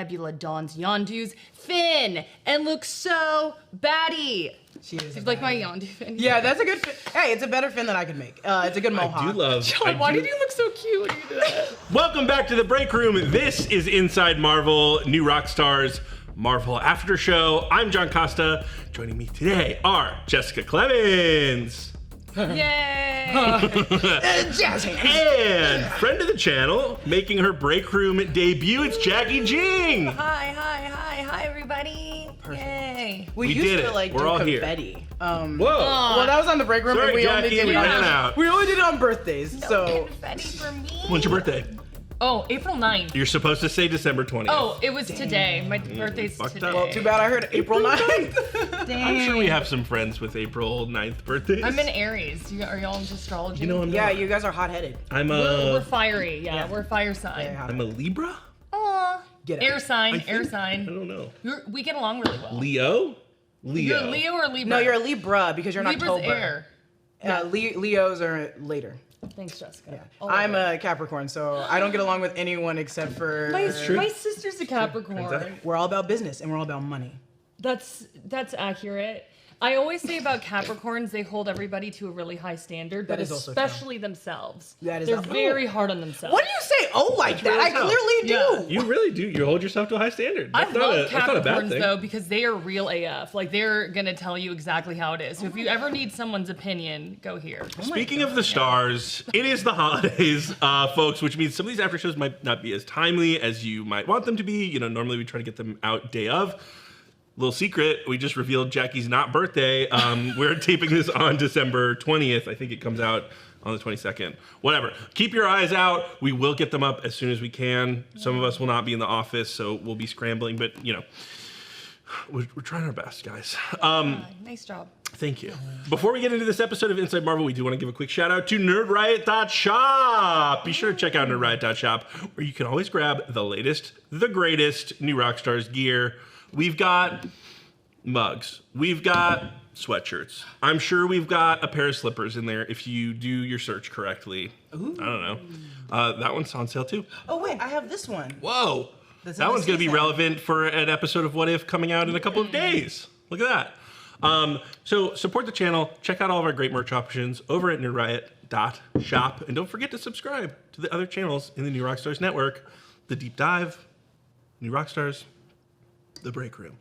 Nebula dons Yondu's fin and looks so batty. She is like my Yondu fin. Yeah, that's a good fin. Hey, it's a better fin than I could make. It's a good mohawk. I do love. John, why did you look so cute when you did that? Welcome back to the Breakroom. This is Inside Marvel, New Rockstars Marvel After Show. I'm John Costa. Joining me today are Jessica Clemons. Yay! Jazzy. And friend of the channel, making her Breakroom debut, it's Jacki Jing. Hi, everybody. Perfect. Yay. We did used it. to like We're do all here. confetti. Whoa. Well, that was on the break room, Sorry, and we Jackie, only did we it ran on, out. we only did it on birthdays. No So confetti for me. When's your birthday? Oh, April 9th. You're supposed to say December 20th. Oh, it was today. My birthday's fucked today. up. well, too bad I heard April 9th. I'm sure we have some friends with April 9th birthdays. I'm in Aries. Are y'all into astrology? You know, I'm Yeah, not. you guys are hot-headed. I'm We're fiery. Yeah, Yeah. we're fire sign. Yeah, I'm a Libra? Aw. Get Air out. sign. I Air think- I sign. don't know. We get along really well. Leo? You're a Leo or Libra? No, you're a Libra because you're an Libra's October. air. Leos are later. Thanks, Jessica. Yeah. I'll love I'm it. a Capricorn, so I don't get along with anyone except for. My sister's a Capricorn. Exactly. We're all about business and we're all about money. That's accurate. I always say about Capricorns, they hold everybody to a really high standard, but That is also true. especially themselves. That is They're not- very hard on themselves. What do you say? Oh, like that? really I tough. clearly do. Yeah. You really do. You hold yourself to a high standard. I That's love not a bad Capricorns thing. though because they are real AF. Like they're gonna tell you exactly how it is. So if you ever need someone's opinion, go here. Speaking of the stars, it is the holidays, folks, which means some of these after shows might not be as timely as you might want them to be. You know, normally we try to get them out day of. Little secret, we just revealed Jackie's not birthday. We're taping this on December 20th. I think it comes out on the 22nd. Whatever. Keep your eyes out. We will get them up as soon as we can. Some of us will not be in the office, so we'll be scrambling, but you know, we're trying our best, guys. Nice job. Thank you. Before we get into this episode of Inside Marvel, we do want to give a quick shout out to nerdriot.shop. Be sure to check out nerdriot.shop, where you can always grab the latest, the greatest New Rockstars gear. We've got mugs. We've got sweatshirts. I'm sure we've got a pair of slippers in there if you do your search correctly. Ooh. I don't know. That one's on sale too. Oh wait, I have this one. Whoa. That's That in the one's going to be season. relevant for an episode of What If coming out in a couple of days. Look at that. So support the channel. Check out all of our great merch options over at nerdriot.shop. And don't forget to subscribe to the other channels in the New Rockstars network. The Deep Dive, New Rockstars, The Breakroom.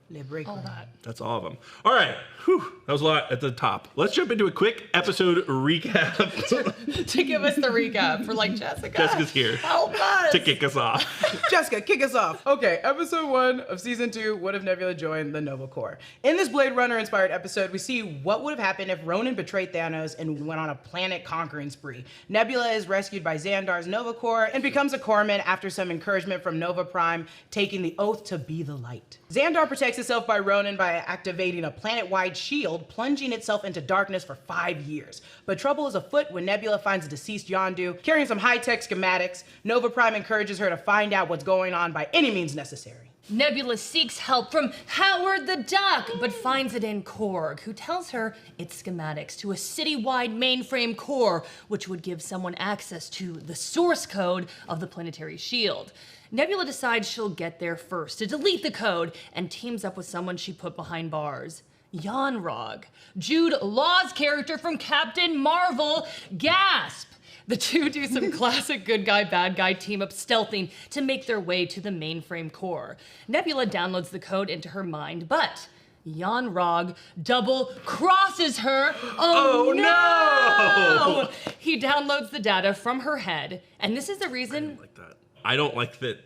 All that. That's all of them. All right. Whew, that was a lot at the top. Let's jump into a quick episode recap. To give us the recap for like Jessica. Jessica's here Help us. to kick us off. Jessica, kick us off. Okay, episode 1 of season 2, What If Nebula Joined the Nova Corps? In this Blade Runner inspired episode, we see what would have happened if Ronan betrayed Thanos and went on a planet conquering spree. Nebula is rescued by Xandar's Nova Corps and becomes a Corpsman after some encouragement from Nova Prime, taking the oath to be the light. Xandar protects itself by Ronan by activating a planet-wide shield, plunging itself into darkness for 5 years. But trouble is afoot when Nebula finds a deceased Yondu carrying some high-tech schematics. Nova Prime encourages her to find out what's going on by any means necessary. Nebula seeks help from Howard the Duck, but finds it in Korg, who tells her it's schematics to a city-wide mainframe core, which would give someone access to the source code of the planetary shield. Nebula decides she'll get there first to delete the code and teams up with someone she put behind bars. Yon-Rogg, Jude Law's character from Captain Marvel. Gasp! The two do some classic good guy, bad guy team up stealthing to make their way to the mainframe core. Nebula downloads the code into her mind, but Yon-Rogg double crosses her. Oh no! He downloads the data from her head, and this is the reason. Like that. I don't like that.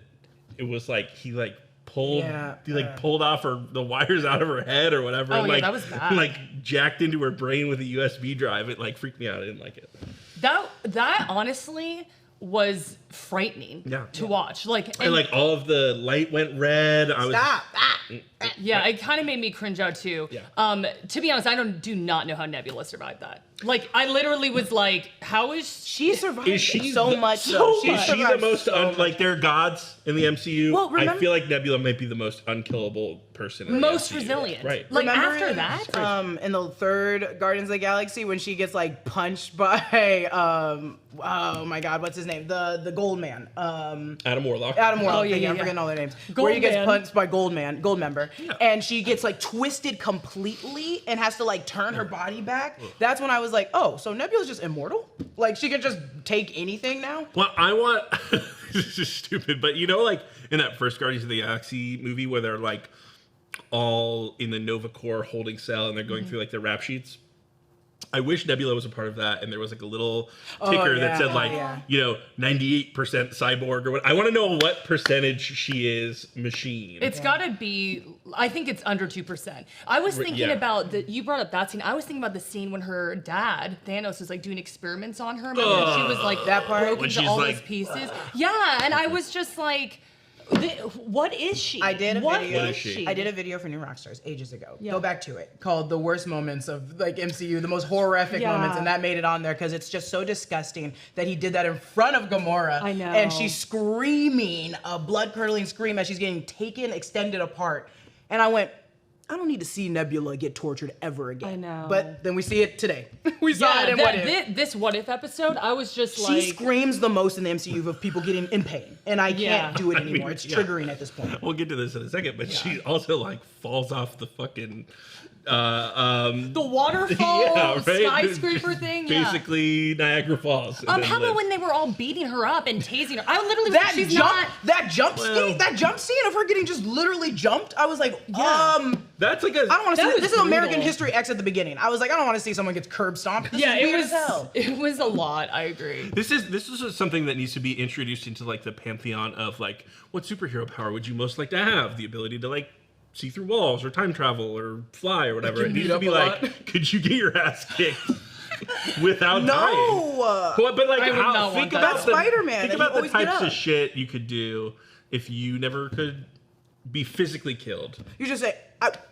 It was like he pulled Yeah, pulled off the wires out of her head or whatever. Oh, and, yeah, that was bad. Like jacked into her brain with a USB drive. It freaked me out. I didn't like it. That honestly was frightening to watch. And all of the light went red. I was Stop! Ah! Yeah, it kind of made me cringe out too. Yeah. To be honest, I do not know how Nebula survived that. Like, I literally was like, how is She survived Is she so the- much. so though. Is she the most like they're gods in the MCU? Well, I remember- feel like Nebula might be the most unkillable person. In the most MCU. resilient? Right. Like, Remember after in, that? in the third Guardians of the Galaxy when she gets like punched by oh my god, what's his name? The Gold Man. Adam Warlock. Adam Warlock. Oh, yeah, I'm yeah. forgetting all their names. Gold Where he gets Man. punched by Goldmember, and she gets like twisted completely and has to like turn her body back. That's when I was like, oh, so Nebula's just immortal? Like she can just take anything now? Well, I want. This is stupid, but you know, like in that first Guardians of the Galaxy movie where they're like all in the Nova Corps holding cell and they're going through like their rap sheets. I wish Nebula was a part of that, and there was like a little ticker that said like, 98% cyborg or what. I want to know what percentage she is machine. It's gotta be, I think it's under 2%. I was thinking about you brought up that scene. I was thinking about the scene when her dad, Thanos, was like doing experiments on her. Remember when she was like That part? broken When to she's all like, those pieces? Yeah, and I was just like, what is she? I did a What video. is she? I did a video for New Rockstars ages ago. Yeah. Go back to it. Called "The Worst Moments of like MCU," the most horrific Yeah. moments, and that made it on there because it's just so disgusting that he did that in front of Gamora. I know. And she's screaming a blood curdling scream as she's getting extended apart, and I went, I don't need to see Nebula get tortured ever again. I know. But then we see it today. We saw it in What If. This What If episode, I was just She like, screams the most in the MCU of people getting in pain, and I Yeah. can't do it I mean, anymore. It's yeah. triggering at this point. We'll get to this in a second, but she also like falls off the fucking the waterfall skyscraper thing. Yeah. Basically, Niagara Falls. and then How about lives. when they were all beating her up and tasing her? I literally was That like, she's jump, not. that jump scene of her getting just literally jumped. I was like, That's like a. I don't want to see That this. was This is American brutal. History X at the beginning. I was like, I don't want to see someone get curb stomped. This Yeah, is it weird was. as hell. It was a lot. I agree. This is something that needs to be introduced into like the pantheon of like what superhero power would you most like to have? The ability to like see through walls or time travel or fly or whatever. Like, It you needs beat to up be a like, lot? could you get your ass kicked without dying? No. But like, I would not think want that. about That's the, Spider-Man, Think that about you the always get types of up. shit you could do if you never could be physically killed. You just say,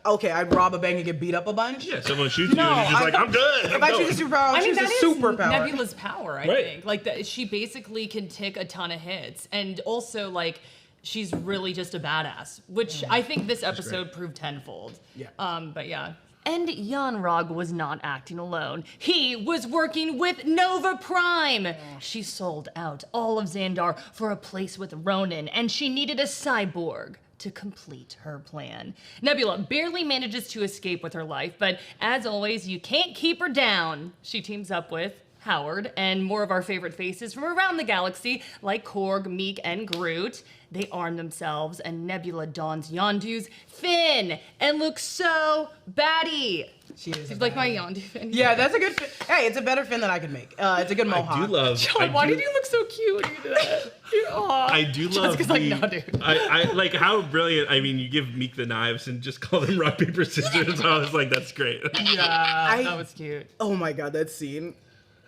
okay, I'd rob a bank and get beat up a bunch. Yeah, someone shoots No, you and you're just I- like, I'm good. If I choose a superpower, I I mean, choose that a is superpower. Nebula's power, I Right. think. Like, she basically can take a ton of hits. And also, like, she's really just a badass, which I think this episode proved tenfold. Yeah. But yeah. And Yon-Rogg was not acting alone. He was working with Nova Prime. She sold out all of Xandar for a place with Ronan, and she needed a cyborg to complete her plan. Nebula barely manages to escape with her life, but as always, you can't keep her down. She teams up with Howard and more of our favorite faces from around the galaxy, like Korg, Meek, and Groot. They arm themselves, and Nebula dons Yondu's fin and looks so batty. She is She's a like my baddie. Yondu fin. Yeah, that's a good fin. Hey, it's a better fin than I could make. It's a good mohawk. I do love. John, why did you look so cute when you did that? I do love Jessica's like, no, dude. I like how brilliant. I mean, you give Meek the knives and just call them rock paper scissors. I was like, that's great. Yeah, that was cute. Oh my god, that scene.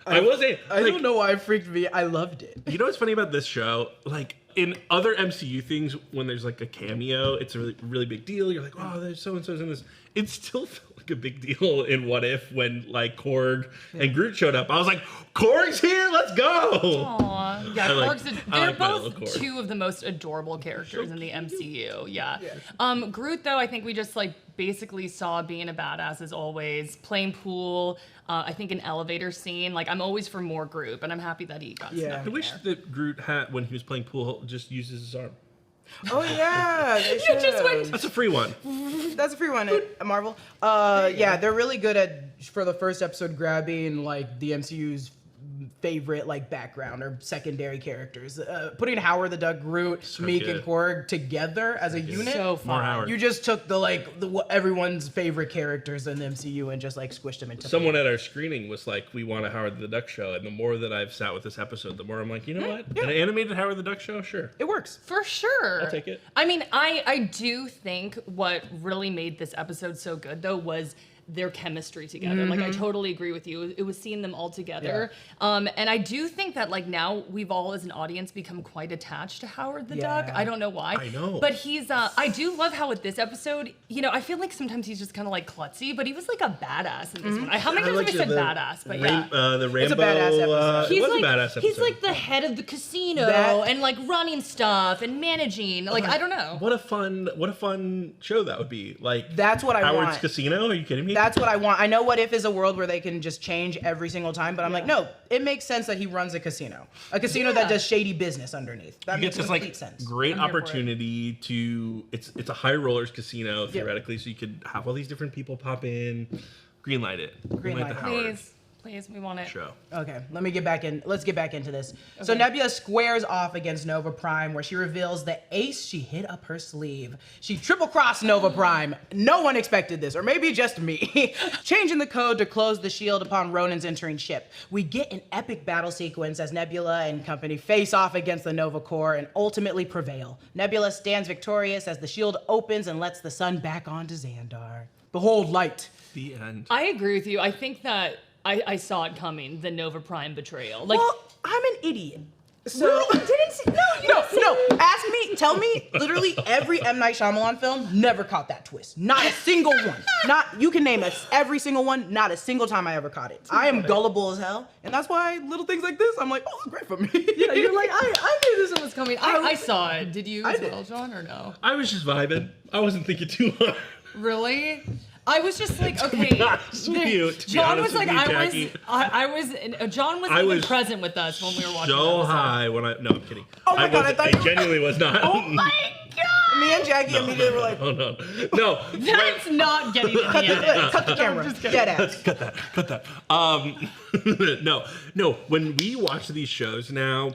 I will say, I like, don't know why it freaked me. I loved it. you know what's funny about this show? Like in other MCU things, when there's like a cameo, it's a really, really big deal. You're like, oh, there's so and so's in this. It still felt like a big deal in What If when like Korg and Groot showed up. I was like, Korg's here, let's go. Aw. Yeah, I like- Korg's I they're like my little both Korg. two of the most adorable characters in the MCU. Yeah. Groot, though, I think we just like basically saw being a badass as always, playing pool. I think an elevator scene. Like, I'm always for more Groot, but I'm happy that he got Yeah. snuck I in wish there. that Groot had, when he was playing pool, just uses his arm. Oh yeah, they You just should. went- That's a free one. That's a free one at Marvel. Yeah, they're really good at, for the first episode, grabbing like the MCU's favorite like background or secondary characters. Putting Howard the Duck, Groot, Meek, good. and Korg together as a unit. So More fun. Howard. You just took everyone's favorite characters in the MCU and just like squished them into. Someone at our screening was like, we want a Howard the Duck show. And the more that I've sat with this episode, the more I'm like, you know what? An animated Howard the Duck show? Sure. It works. For sure. I'll take it. I mean, I do think what really made this episode so good, though, was their chemistry together. Like I totally agree with you. It was seeing them all together. And I do think that like now we've all as an audience become quite attached to Howard the Duck. I don't know why. I know. But he's I do love how with this episode, you know, I feel like sometimes he's just kind of like klutzy, but he was like a badass in this one. How many times have we said badass? But the Rambo. It's a badass episode. He's it was like, a badass episode. he's like the head of the casino and like running stuff and managing. Like I don't know. What a fun show that would be. Like That's what I want. Howard's Casino? Are you kidding me? That's what I want. I know What If is a world where they can just change every single time, but I'm like, no, it makes sense that he runs a casino that does shady business underneath. That makes complete sense. Great opportunity to it's a high rollers casino theoretically, so you could have all these different people pop in. Greenlight it. Greenlight the Howard. Please, we want it. Show. Okay, let's get back into this. Okay. So Nebula squares off against Nova Prime, where she reveals the ace she hid up her sleeve. She triple-crossed Nova Prime. No one expected this, or maybe just me. Changing the code to close the shield upon Ronan's entering ship. We get an epic battle sequence as Nebula and company face off against the Nova Corps and ultimately prevail. Nebula stands victorious as the shield opens and lets the sun back onto Xandar. Behold light. The end. I agree with you. I think that I saw it coming, the Nova Prime betrayal. Like, well, I'm an idiot. So really? You didn't see? No. Ask me, tell me, literally every M. Night Shyamalan film never caught that twist. Not a single one. You can name us every single one. Not a single time I ever caught it. I am gullible as hell, and that's why little things like this, I'm like, oh, great for me. Yeah, you're like, I knew this one was coming. I saw it. Did you as well, John, or no? I was just vibing. I wasn't thinking too hard. Really? I was just like, okay. John was like, John was even present with us when we were watching. So high when no, I'm kidding. Oh my God, I genuinely was not. Oh my God! Me and Jackie immediately were like, oh no. That's not getting in the edit. Cut the camera. Dead ass. Cut that. No. When we watch these shows now,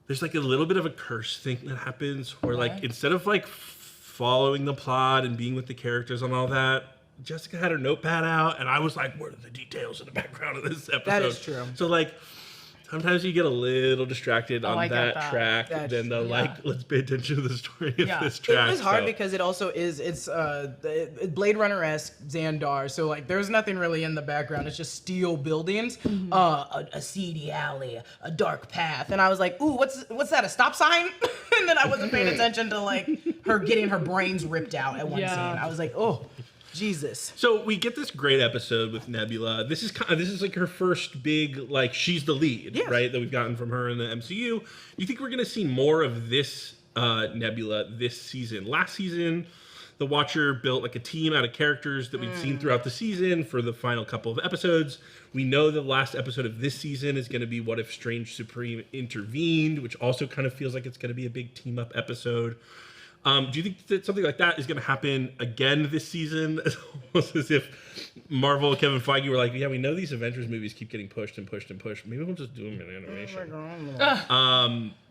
there's like a little bit of a curse thing that happens where like instead of like following the plot and being with the characters and all that, Jessica had her notepad out and I was like, what are the details in the background of this episode? That is true. So like sometimes you get a little distracted on that track, then let's pay attention to the story of this track. It was hard because it also it's Blade Runner-esque Xandar, so like there's nothing really in the background. It's just steel buildings, a seedy alley, a dark path, and I was like, ooh, what's that? A stop sign? And then I wasn't paying attention to like her getting her brains ripped out at one scene. I was like, oh. Jesus. So we get this great episode with Nebula. This is like her first big, like, she's the lead, right? That we've gotten from her in the MCU. Do you think we're going to see more of this Nebula this season? Last season, The Watcher built like a team out of characters that we've seen throughout the season for the final couple of episodes. We know the last episode of this season is going to be What If Strange Supreme intervened, which also kind of feels like it's going to be a big team up episode. Do you think that something like that is going to happen again this season? Almost as if Marvel, Kevin Feige were like, yeah, we know these Avengers movies keep getting pushed and pushed and pushed. Maybe we'll just do them in animation.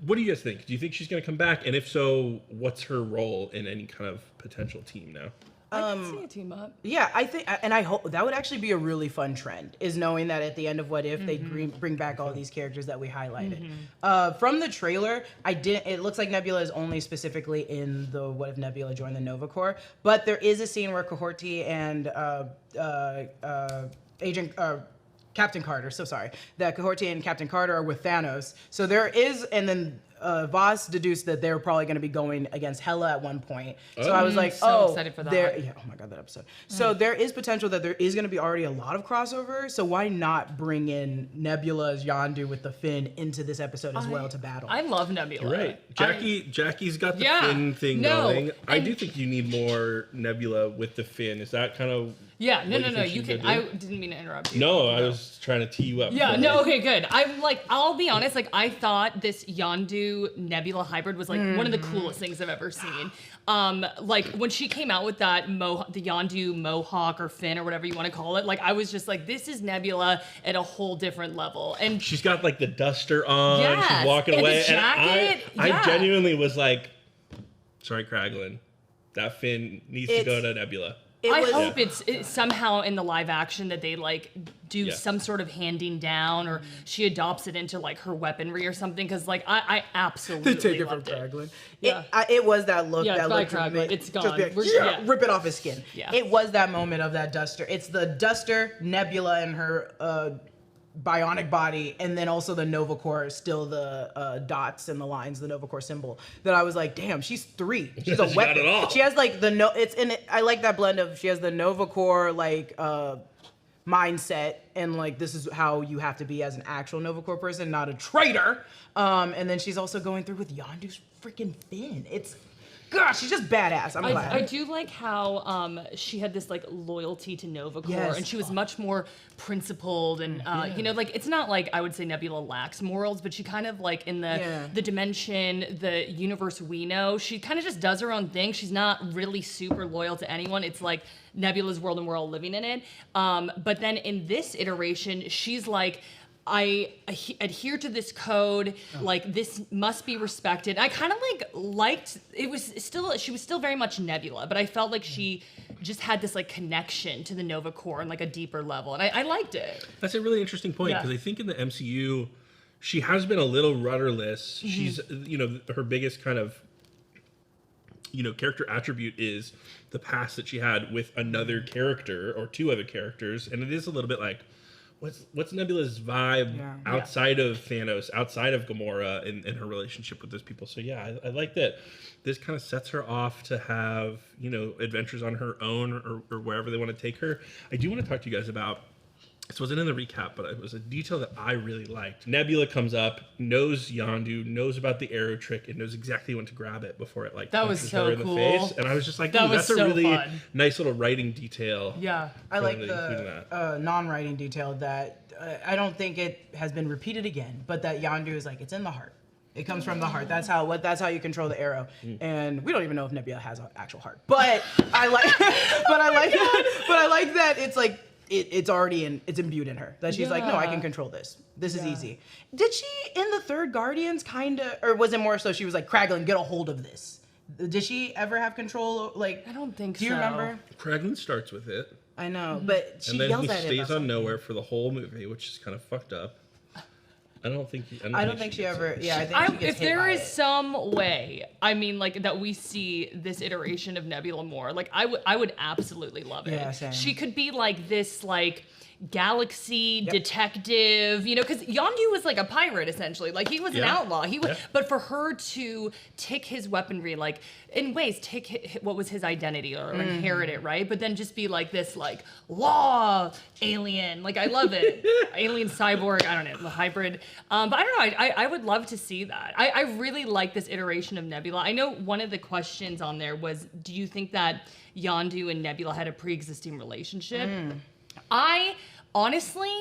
What do you guys think? Do you think she's going to come back? And if so, what's her role in any kind of potential team now? I can see a team up. Yeah, I think, and I hope that would actually be a really fun trend, is knowing that at the end of What If they bring back all these characters that we highlighted. From the trailer, it looks like Nebula is only specifically in the What If Nebula joined the Nova Corps, but there is a scene where Cohorty and Captain Carter, that Cohorty and Captain Carter are with Thanos. So there is, and then Voss deduced that they were probably going to be going against Hela at one point. So I was like, so excited for that. Oh my God, that episode. So there is potential that there is going to be already a lot of crossover. So why not bring in Nebula's Yondu with the Finn into this episode as well to battle? I love Nebula. Right. Jacki's got the Finn thing going. I do think you need more Nebula with the Finn. Is that kind of... Yeah, no. You can. I didn't mean to interrupt you. No, I was trying to tee you up. Yeah, no, okay, good. I'll be honest. Like, I thought this Yondu Nebula hybrid was like one of the coolest things I've ever seen. Like when she came out with that the Yondu Mohawk or Finn or whatever you want to call it. Like, I was just like, this is Nebula at a whole different level. And she's got like the duster on. Yes, she's walking away, the jacket, and I genuinely was like, sorry, Kraglin, that Finn needs to go to Nebula. I hope it's somehow in the live action that they like do some sort of handing down, or she adopts it into like her weaponry or something. Because like I absolutely to take it from loved it. Kraglin. Yeah. It was that look. Yeah, that it's look by Kraglin. It's gone. Just be like, rip it off his skin. Yeah. It was that moment of that duster. It's the duster, Nebula, and her bionic body, and then also the Nova Corps, still the dots and the lines, the Nova Corps symbol. That I was like, damn, she's 3. She's a She weapon. got it all. She has like it's in it. I like that blend of she has the Nova Corps like mindset, and like this is how you have to be as an actual Nova Corps person, not a traitor. And then she's also going through with Yondu's freaking fin. Gosh, she's just badass. I'm glad. I do like how she had this like loyalty to Nova Corps, and she was much more principled, and you know, like it's not like I would say Nebula lacks morals, but she kind of like in the dimension, the universe we know, she kind of just does her own thing. She's not really super loyal to anyone. It's like Nebula's world and we're all living in it. But then in this iteration, she's like, I adhere to this code, like this must be respected. I kind of like liked, she was still very much Nebula, but I felt like she just had this like connection to the Nova Corps on like a deeper level, and I liked it. That's a really interesting point, because I think in the MCU, she has been a little rudderless. She's, you know, her biggest kind of, you know, character attribute is the past that she had with another character or 2 other characters, and it is a little bit like, what's Nebula's vibe outside of Thanos, outside of Gamora, in her relationship with those people? So yeah, I like that this kind of sets her off to have, you know, adventures on her own or wherever they want to take her. I do want to talk to you guys about, this wasn't in the recap, but it was a detail that I really liked. Nebula comes up, knows Yondu, knows about the arrow trick, and knows exactly when to grab it before it like punches her in the face. And I was just like, that's a really nice little writing detail. Yeah, I like the non-writing detail that I don't think it has been repeated again, but that Yondu is like, it's in the heart. It comes from the heart. That's how you control the arrow. And we don't even know if Nebula has an actual heart. But I like that it's like it's already it's imbued in her. That she's like, no, I can control this. This is easy. Did she in the third Guardians or was it more so she was like, Kraglin, get a hold of this? Did she ever have control? Like, I don't think so. Do you remember? Kraglin starts with it. I know, but she yells at it. And then he stays on nowhere for the whole movie, which is kind of fucked up. I don't think she ever. Yeah, I think she gets if hit there by is it. some way, I mean, like that we see this iteration of Nebula more, like I would absolutely love it. Yeah, same. She could be like this, like galaxy detective, you know, because Yondu was like a pirate essentially, like he was an outlaw. He was, but for her to take his weaponry, like in ways, take what was his identity or inherit it, right? But then just be like this, like law alien, like I love it, alien cyborg, I don't know, the hybrid. But I don't know, I would love to see that. I really like this iteration of Nebula. I know one of the questions on there was, do you think that Yondu and Nebula had a pre-existing relationship? I honestly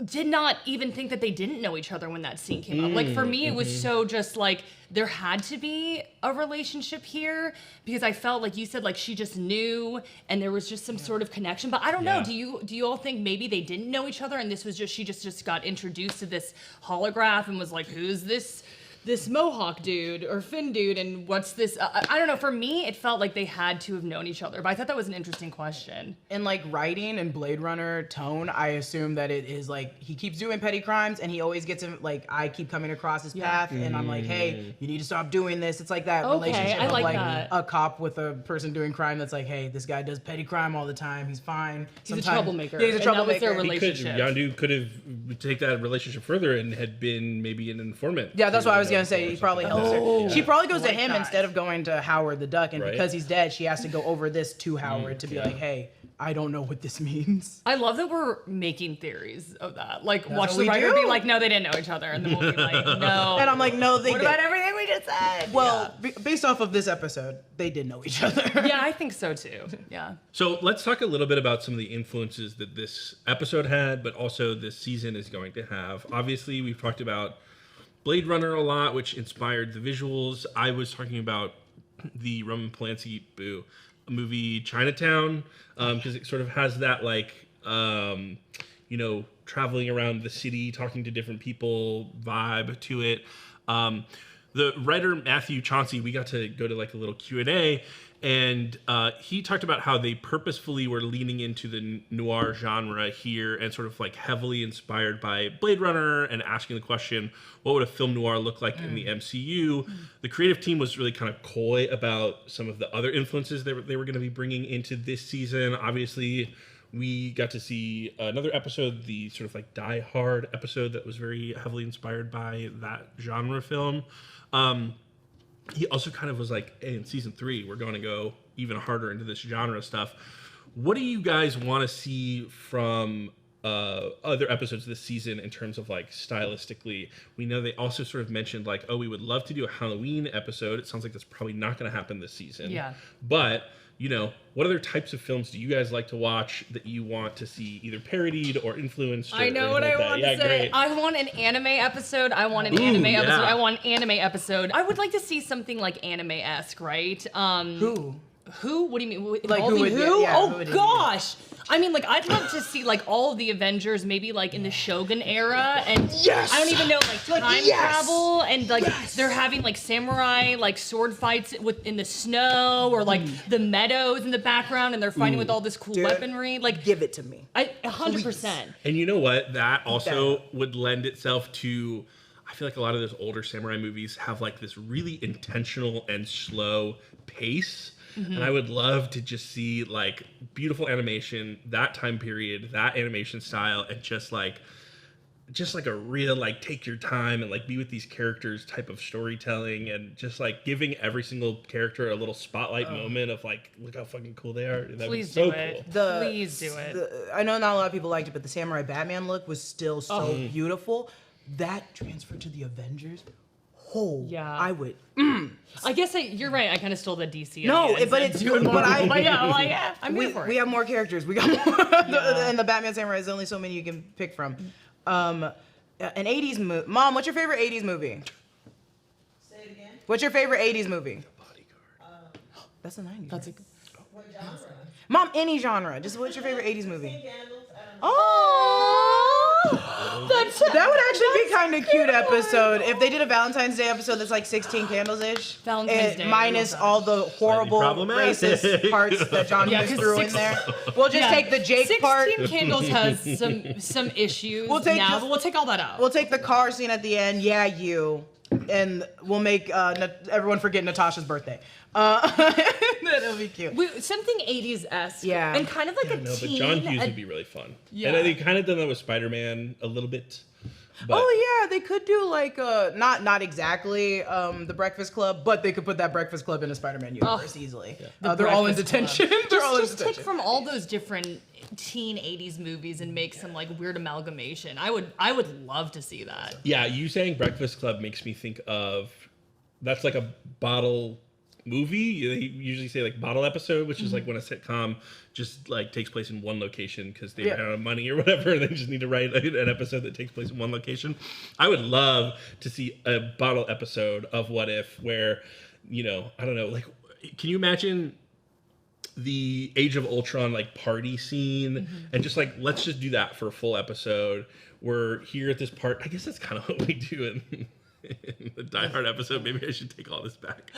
did not even think that they didn't know each other when that scene came up. Like for me, it was so just like there had to be a relationship here because I felt like you said like she just knew and there was just some sort of connection. But I don't know. Do you all think maybe they didn't know each other and this was just she just got introduced to this holograph and was like, who's this Mohawk dude or Finn dude and what's this? I don't know. For me, it felt like they had to have known each other, but I thought that was an interesting question. In like writing and Blade Runner tone, I assume that it is like he keeps doing petty crimes and he always gets him like I keep coming across his path and I'm like, hey, you need to stop doing this. It's like that relationship I of like like that. a cop with a person doing crime that's like, hey, this guy does petty crime all the time. He's fine. He's a troublemaker. Yeah, he's a troublemaker. And that was their relationship. Yondu could have take that relationship further and had been maybe an informant. Yeah, that's what I was gonna say. He probably helps her. She probably goes to like him that. instead of going to Howard the Duck, and because he's dead, she has to go over this to Howard to be like, hey, I don't know what this means. I love that we're making theories of that. Like, watch what the we writer do. be like, no, they didn't know each other, and then we'll be like, no. And I'm like, no, they What did. about everything we just said? Well, based off of this episode, they did know each other. yeah, I think so too. Yeah. So let's talk a little bit about some of the influences that this episode had, but also this season is going to have. Obviously, we've talked about Blade Runner a lot, which inspired the visuals. I was talking about the Roman Polanski movie Chinatown, because it sort of has that like, you know, traveling around the city, talking to different people vibe to it. The writer Matthew Chauncey, we got to go to like a little Q&A, And he talked about how they purposefully were leaning into the noir genre here and sort of like heavily inspired by Blade Runner and asking the question, what would a film noir look like in the MCU? The creative team was really kind of coy about some of the other influences they were going to be bringing into this season. Obviously, we got to see another episode, the sort of like Die Hard episode that was very heavily inspired by that genre film. He also kind of was like, hey, in season 3, we're going to go even harder into this genre stuff. What do you guys want to see from other episodes this season in terms of like stylistically? We know they also sort of mentioned like, oh, we would love to do a Halloween episode. It sounds like that's probably not going to happen this season. Yeah. But, you know, what other types of films do you guys like to watch that you want to see either parodied or influenced? I know what I want to say. Great. I want an anime episode. I want an anime episode. I want an anime episode. I would like to see something like anime-esque, right? Who? Who? What do you mean? Like involving who would- who? yeah, Oh who would it gosh! I mean, like I'd love to see like all of the Avengers, maybe like in the Shogun era, and Yes! I don't even know like time yes! travel, and like they're having like samurai like sword fights in the snow, or like the meadows in the background, and they're fighting with all this cool Dude, weaponry. Like Give it to me. 100%. And you know what? That also would lend itself to, I feel like a lot of those older samurai movies have like this really intentional and slow pace. And I would love to just see like beautiful animation, that time period, that animation style, and just like a real like take your time and like be with these characters type of storytelling, and just like giving every single character a little spotlight moment of like, look how fucking cool they are. That Please was so do it. cool. Please do it. I know not a lot of people liked it, but the Samurai Batman look was still so beautiful. That transferred to the Avengers. Oh, Yeah. I would. I guess you're right. I kind of stole the DC. No, ideas but and it's doing good. more. But I'm here for it. we have more characters. We got more. And the Batman Samurai is only so many you can pick from. An 80s movie. Mom, what's your favorite 80s movie? Say it again. What's your favorite 80s movie? Bodyguard. That's the 90s. That's a What genre? Mom, any genre. Just what's your favorite 80s movie? Candles. I don't know. Oh! That would actually be kind of cute episode if they did a Valentine's Day episode that's like 16 candles ish. Valentine's Day, minus I love that. all the horrible problematic. racist parts that John Yeah, Hughes 'cause threw in there. We'll just take the Jake part. 16 Candles has some issues We'll take now, just- but we'll take all that out. We'll take the car scene at the end. Yeah, you. And we'll make everyone forget Natasha's birthday. That'll be cute. Something 80s-esque. Yeah. And kind of like a No, but teen. John Hughes would be really fun. Yeah. And they kind of done that with Spider-Man a little bit. But Oh yeah, they could do like not exactly the Breakfast Club, but they could put that Breakfast Club in a Spider-Man universe easily. They're all in Breakfast detention. They're all in Just take detention. from all those different teen 80s movies and make some like weird amalgamation. I would love to see that. yeah, you saying Breakfast Club makes me think of, that's like a bottle movie. They usually say like bottle episode, which is like when a sitcom just like takes place in one location because they Yeah. ran out of money or whatever, and they just need to write an episode that takes place in one location. I would love to see a bottle episode of What If, where, you know, I don't know, like, can you imagine the Age of Ultron like party scene and just like, let's just do that for a full episode. We're here at this part. I guess that's kind of what we do in the Die Hard episode. Maybe I should take all this back.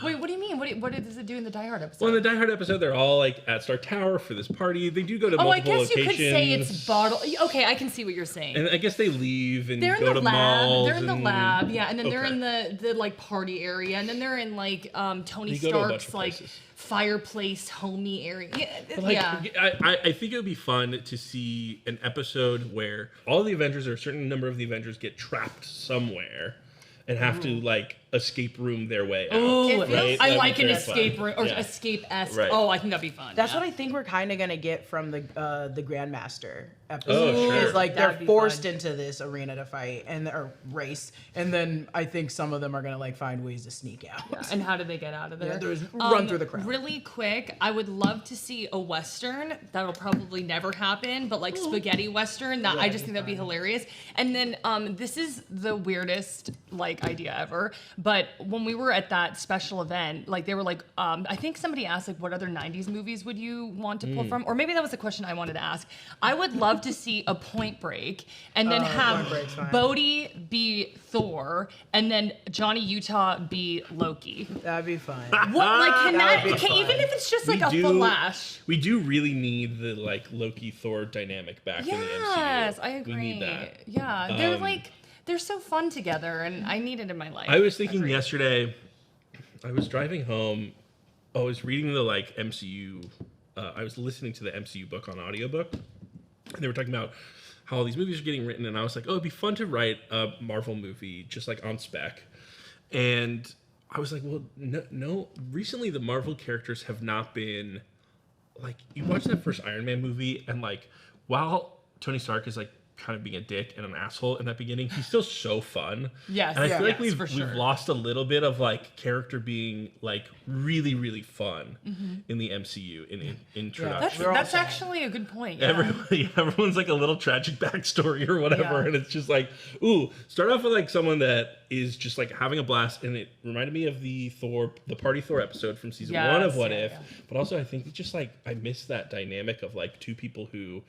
Wait, what do you mean? What does it do in the Die Hard episode? Well, in the Die Hard episode, they're all like at Stark Tower for this party. They do go to Oh, I multiple guess locations. you could say it's bottle. Okay, I can see what you're saying. And I guess they leave and They're in go the to lab. malls. They're in the and- lab, yeah, and then they're Okay. in the like party area, and then they're in like Tony They go to a bunch Stark's of like places. fireplace homey area. Yeah, But, like, yeah. I think it would be fun to see an episode where all the Avengers, or a certain number of the Avengers, get trapped somewhere and have to like escape room their way out. Ooh, right? I That'd like be an very escape fun. room or Yeah. escape-esque. Right. Oh, I think that'd be fun. That's yeah. what I think we're kind of gonna get from the Grandmaster episode. Oh, sure. Is like That'd they're be forced fun. into this arena to fight or race, and then I think some of them are gonna like find ways to sneak out. And how do they get out of there? Yeah, there's run through the crowd. Really quick, I would love to see a Western. That'll probably never happen, but like spaghetti Western. That I just think that'd be hilarious. And then this is the weirdest like idea ever, But when we were at that special event, like they were like, I think somebody asked like, what other 90s movies would you want to pull from? Or maybe that was a question I wanted to ask. I would love to see a Point Break and then have Point Break's fine. Bodhi be Thor and then Johnny Utah be Loki. That'd be fun. What, like, can That that, would be fun. even if it's just like We a do- flash? We do really need the like Loki Thor dynamic back in the MCU. Yes, I agree. We need that. Yeah, they're like, they're so fun together and I need it in my life. I was thinking Agreed. yesterday, I was driving home, I was reading the like MCU, I was listening to the MCU book on audiobook, and they were talking about how all these movies are getting written, and I was like, oh, it'd be fun to write a Marvel movie just like on spec. And I was like, well, no, recently the Marvel characters have not been, like, you watch that first Iron Man movie, and like, while Tony Stark is like kind of being a dick and an asshole in that beginning, he's still so fun. Yes, And I feel like yes, we've for sure. lost a little bit of like character being like really, really fun in the MCU in introduction. That's actually a good point. Yeah. Everyone's like a little tragic backstory or whatever, Yeah. and it's just like, ooh, start off with like someone that is just like having a blast, and it reminded me of the Party Thor episode from season 1 of What If, but also I think just like I miss that dynamic of like two people who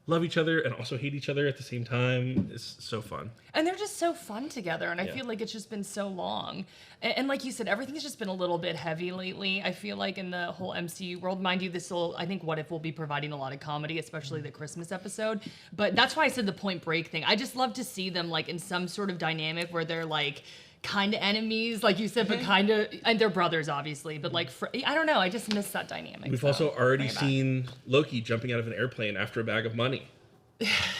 love each other and also hate each other at the same time. It's so fun. And they're just so fun together. And I feel like it's just been so long. And like you said, everything's just been a little bit heavy lately. I feel like in the whole MCU world, mind you, I think What If will be providing a lot of comedy, especially the Christmas episode. But that's why I said the Point Break thing. I just love to see them like in some sort of dynamic where they're like kind of enemies, like you said, but kind of, and they're brothers, obviously. But like, I don't know. I just miss that dynamic. We've so also already bring it back. seen Loki jumping out of an airplane after a bag of money.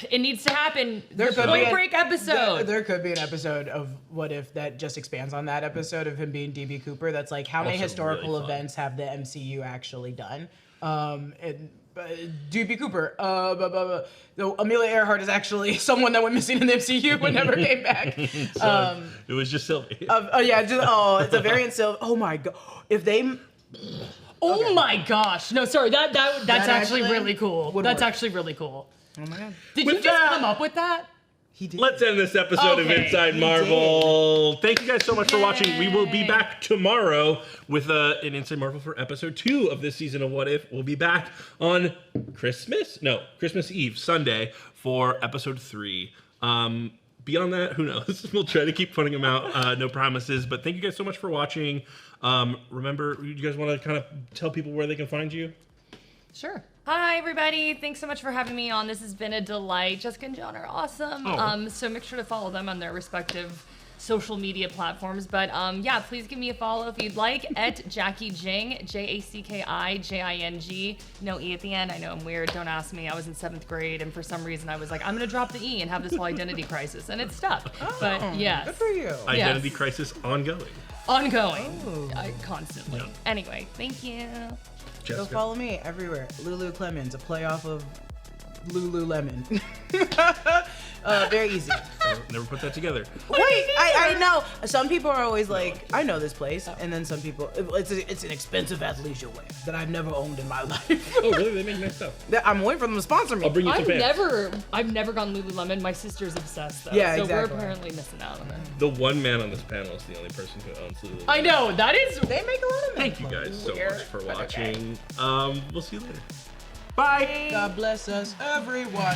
It needs to happen. There The could be Point an- Break episode. There could be an episode of What If that just expands on that episode of him being DB Cooper. That's like, how many Also historical really fun. events have the MCU actually done? And DB Cooper. Though Amelia Earhart is actually someone that went missing in the MCU and never came back. So it was just Sylvie. It's a variant. Oh my god! If they. Oh my gosh! No, sorry. That's actually actually really cool. would That's work. actually really cool. Oh my god! Did With you just that- come up with that? He did. Let's end this episode of Okay. Inside Marvel. Thank you guys so much for watching. We will be back tomorrow with an Inside Marvel for episode 2 of this season of What If. We'll be back on Christmas Eve, Sunday, for episode 3. Beyond that, who knows? We'll try to keep putting them out. No promises. But thank you guys so much for watching. Remember, you guys want to kind of tell people where they can find you? Sure. Hi, everybody. Thanks so much for having me on. This has been a delight. Jessica and John are awesome. Oh. So make sure to follow them on their respective social media platforms. But yeah, please give me a follow if you'd like at Jacki Jing, JACKIJING. No E at the end. I know I'm weird. Don't ask me. I was in 7th grade, and for some reason I was like, I'm going to drop the E and have this whole identity crisis. And it stuck. But yes. Good for you. Identity crisis ongoing. Ongoing. Constantly. Anyway, thank you. Go Jessica. follow me everywhere. Lulu Clemons, a play off of Lululemon. Very easy. Never put that together. Wait, I know. Some people are always like, I know this place, and then some people, it's an expensive athleisure wear that I've never owned in my life. Oh, really? They make nice stuff. I'm waiting for them to sponsor me. I'll bring you some pants. I've never gone Lululemon. My sister's obsessed though. Yeah, so exactly. we're apparently missing out on it. The one man on this panel is the only person who owns Lululemon. I know, that is They make a lot of money. Thank you guys so Weird, much for but okay. watching. We'll see you later. Bye. God bless us, everyone.